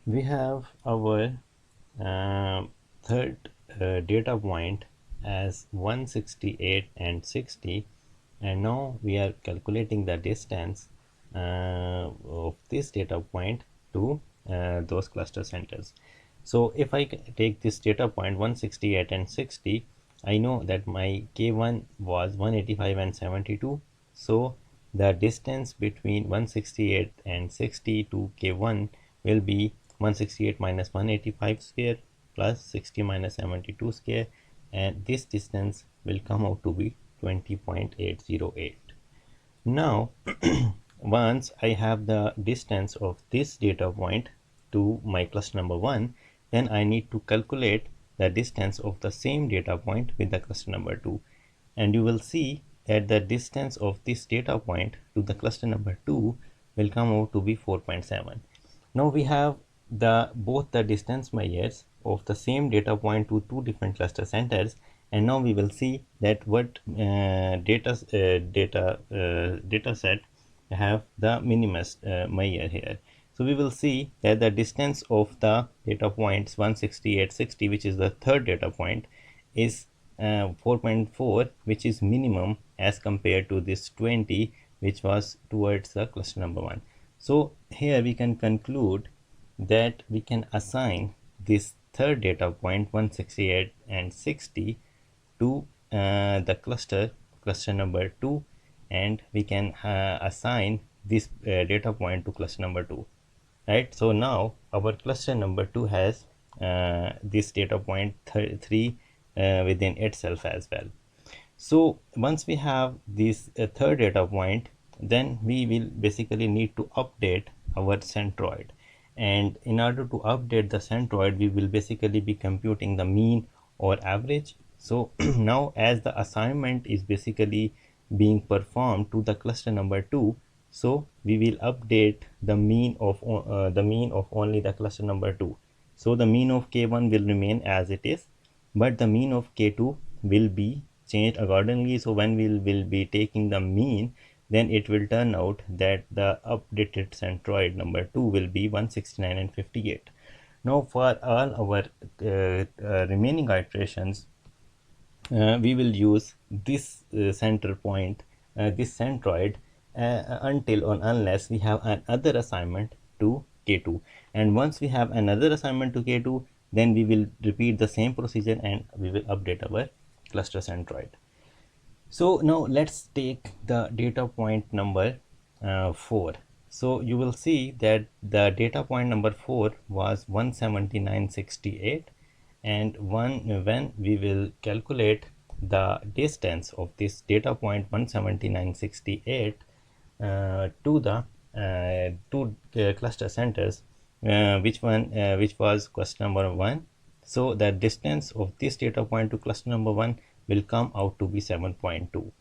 We have our third data point as 168 and 60, and now we are calculating the distance of this data point to those cluster centers. So if I take this data point 168 and 60, I know that my K1 was 185 and 72. So the distance between 168 and 60 to K1 will be 168 minus 185 square plus 60 minus 72 square, and this distance will come out to be 20.808. Now once I have the distance of this data point to my cluster number 1, then I need to calculate the distance of the same data point with the cluster number 2, and you will see that the distance of this data point to the cluster number 2 will come out to be 4.7. Now we have both the distance measures of the same data point to two different cluster centers, and now we will see that what data set have the minimus measure here. So we will see that the distance of the data points 168, 60, which is the third data point, is 4.4, which is minimum as compared to this 20, which was towards the cluster number 1. So here we can conclude that we can assign this third data point 168 and 60 to the cluster number 2, and we can assign this data point to cluster number 2, right? So now our cluster number 2 has this data point 3 within itself as well. So once we have this third data point, then we will basically need to update our centroid, and in order to update the centroid, we will basically be computing the mean or average. So now as the assignment is basically being performed to the cluster number 2, so we will update the mean of only the cluster number 2. So the mean of K1 will remain as it is, but the mean of K2 will be changed accordingly. So when we will be taking the mean, then it will turn out that the updated centroid number 2 will be 169 and 58. Now for all our remaining iterations, we will use this center point, this centroid, until or unless we have another assignment to K2. And once we have another assignment to K2, then we will repeat the same procedure and we will update our cluster centroid. So now let's take the data point number 4. So you will see that the data point number 4 was 179.68, and when we will calculate the distance of this data point 179.68 to the two cluster centers, which was cluster number 1. So the distance of this data point to cluster number 1 will come out to be 7.2,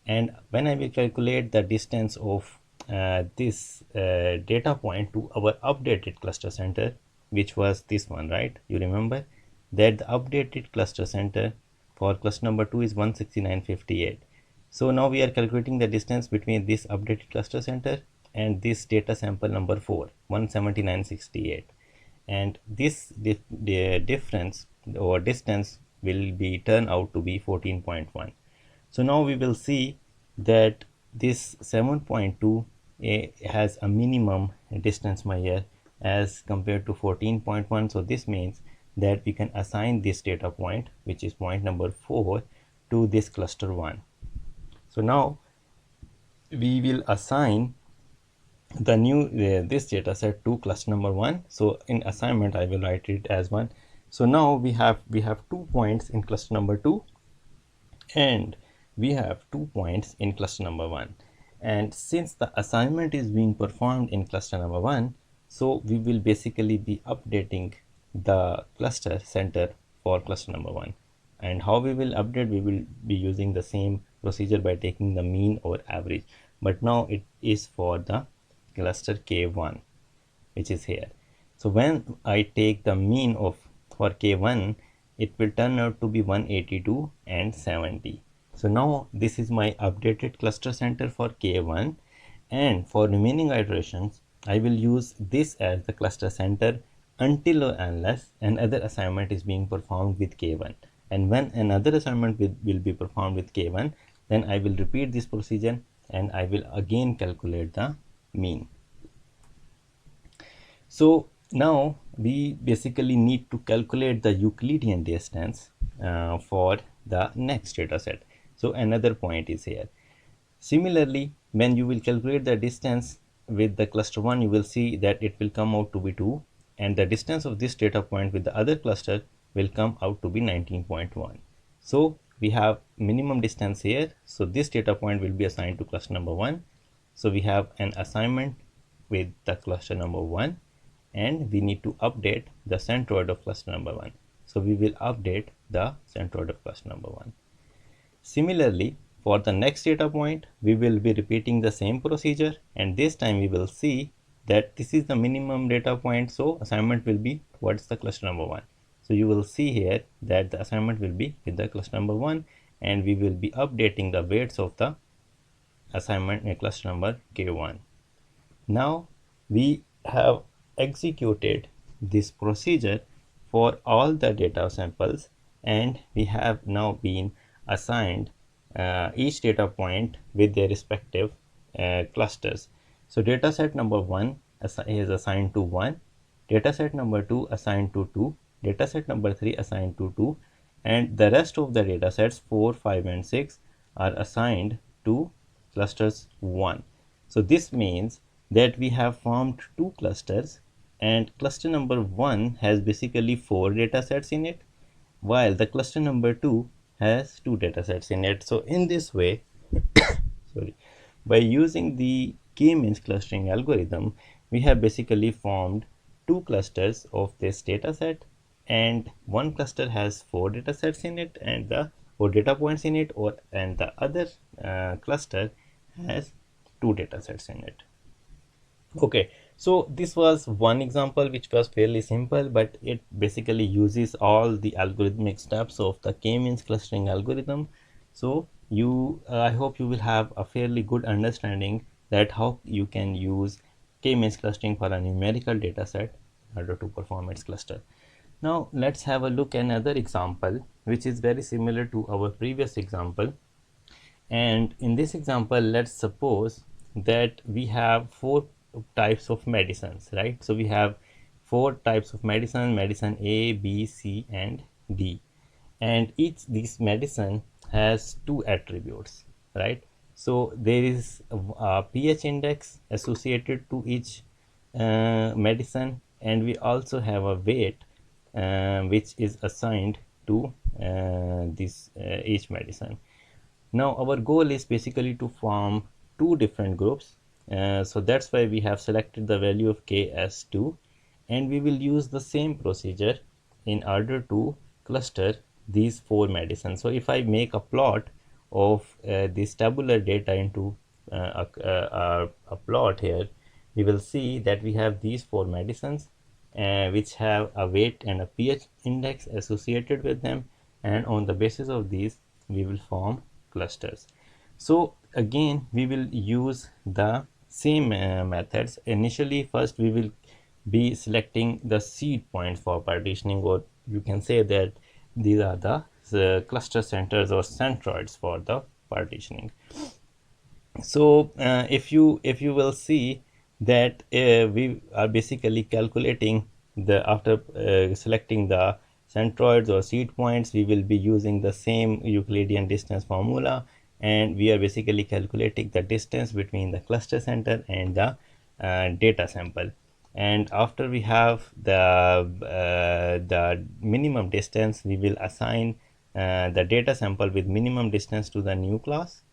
and when I will calculate the distance of this data point to our updated cluster center, which was this one, right? You remember that the updated cluster center for cluster number 2 is 169.58. So now we are calculating the distance between this updated cluster center and this data sample number 4, 179.68, and this difference or distance will be turn out to be 14.1. So now we will see that this 7.2 has a minimum distance measure as compared to 14.1. So this means that we can assign this data point, which is point number 4, to this cluster 1. So now we will assign the new this data set to cluster number 1. So in assignment I will write it as 1. So now we have 2 points in cluster number 2, and we have 2 points in cluster number 1. And since the assignment is being performed in cluster number 1, so we will basically be updating the cluster center for cluster number 1. And how we will update? We will be using the same procedure by taking the mean or average, but now it is for the cluster K1, which is here. So when I take the mean of for K1, it will turn out to be 182 and 70. So now this is my updated cluster center for K1, and for remaining iterations I will use this as the cluster center until or unless another assignment is being performed with K1. And when another assignment will be performed with K1, then I will repeat this procedure and I will again calculate the mean. So now we basically need to calculate the Euclidean distance for the next data set. So another point is here. Similarly, when you will calculate the distance with the cluster 1, you will see that it will come out to be 2, and the distance of this data point with the other cluster will come out to be 19.1. So we have minimum distance here. So this data point will be assigned to cluster number 1. So we have an assignment with the cluster number 1, and we need to update the centroid of cluster number 1. So we will update the centroid of cluster number 1. Similarly, for the next data point, we will be repeating the same procedure, and this time we will see that this is the minimum data point, so assignment will be towards the cluster number 1. So you will see here that the assignment will be with the cluster number 1, and we will be updating the weights of the assignment in cluster number K1. Now we have executed this procedure for all the data samples, and we have now been assigned each data point with their respective clusters. So data set number 1 is assigned to 1, data set number 2 assigned to 2, data set number 3 assigned to 2, and the rest of the data sets 4, 5 and 6 are assigned to clusters 1. So this means that we have formed two clusters, and cluster number 1 has basically 4 data sets in it, while the cluster number 2 has 2 data sets in it. So in this way, sorry, by using the k-means clustering algorithm, we have basically formed two clusters of this data set, and one cluster has 4 data sets in it and the 4 data points in it, and the other cluster has 2 data sets in it. Okay, so this was one example which was fairly simple, but it basically uses all the algorithmic steps of the k-means clustering algorithm. So I hope you will have a fairly good understanding that how you can use k-means clustering for a numerical data set in order to perform its cluster. Now let's have a look at another example which is very similar to our previous example. And in this example, let's suppose that we have 4 types of medicines, right? So we have 4 types of medicine A, B, C and D, and each this medicine has 2 attributes, right? So there is a pH index associated to each medicine, and we also have a weight which is assigned to each medicine. Now our goal is basically to form 2 different groups, so that's why we have selected the value of k as 2, and we will use the same procedure in order to cluster these 4 medicines. So if I make a plot of this tabular data into a plot here, we will see that we have these 4 medicines which have a weight and a pH index associated with them, and on the basis of these we will form clusters. So again we will use the same methods. Initially, first we will be selecting the seed points for partitioning, or you can say that these are the cluster centers or centroids for the partitioning. So if you will see that we are basically calculating after selecting the centroids or seed points, we will be using the same Euclidean distance formula, and we are basically calculating the distance between the cluster center and the data sample. And after we have the minimum distance, we will assign the data sample with minimum distance to the new class.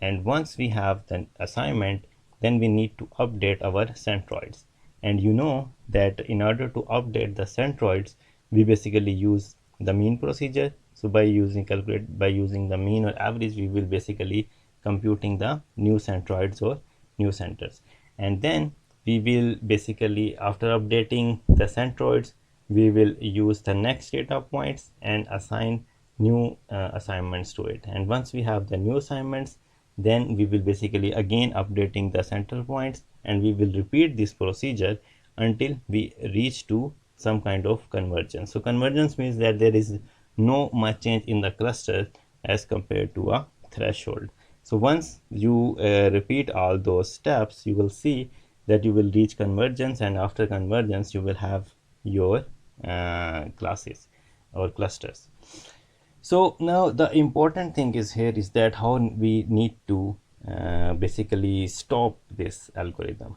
And once we have the assignment, then we need to update our centroids. And you know that in order to update the centroids, we basically use the mean procedure. So by using the mean or average, we will basically computing the new centroids or new centers. And then we will basically, after updating the centroids, we will use the next data points and assign new assignments to it. And once we have the new assignments, then we will basically again updating the center points, and we will repeat this procedure until we reach to some kind of convergence. So convergence means that there is no much change in the cluster as compared to a threshold. So once you repeat all those steps, you will see that you will reach convergence, and after convergence you will have your classes or clusters. So now the important thing is here is that how we need to basically stop this algorithm.